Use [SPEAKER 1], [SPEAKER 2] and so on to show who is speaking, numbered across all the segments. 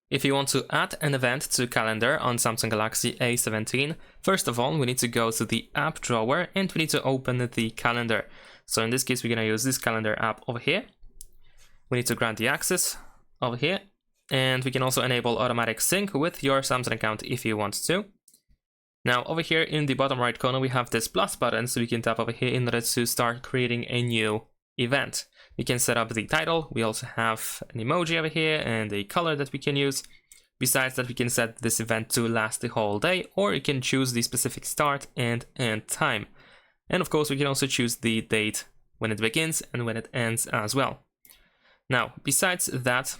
[SPEAKER 1] If you want to add an event to calendar on Samsung Galaxy A17, first of all, we need to go to the app drawer and we need to open the calendar. So in this case, we're going to use this calendar app over here. We need to grant the access over here. And we can also enable automatic sync with your Samsung account if you want to. Now over here in the bottom right corner, we have this plus button, so we can tap over here in order to start creating a new event. We can set up the title. We also have an emoji over here and a color that we can use. Besides that, we can set this event to last the whole day, or you can choose the specific start and end time. And of course, we can also choose the date when it begins and when it ends as well. Now, besides that,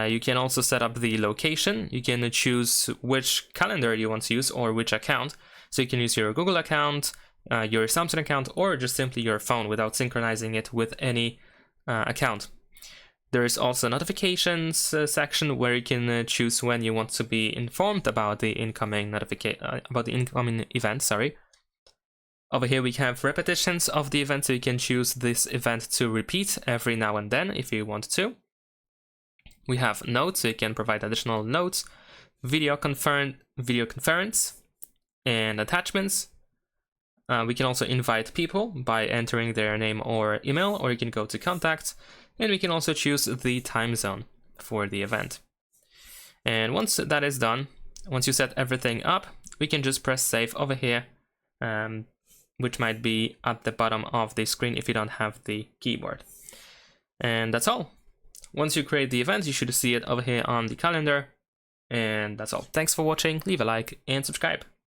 [SPEAKER 1] you can also set up the location. You can choose which calendar you want to use or which account. So you can use your Google account, your Samsung account, or just simply your phone without synchronizing it with any account. There is also a notifications section where you can choose when you want to be informed about the incoming event. Sorry. Over here we have repetitions of the event, so you can choose this event to repeat every now and then if you want to. We have notes, so you can provide additional notes, video conference, and attachments. We can also invite people by entering their name or email, or you can go to contacts, and we can also choose the time zone for the event. And once that is done, once you set everything up, we can just press save over here, which might be at the bottom of the screen if you don't have the keyboard. And that's all. Once you create the event, you should see it over here on the calendar. And that's all. Thanks for watching. Leave a like and subscribe.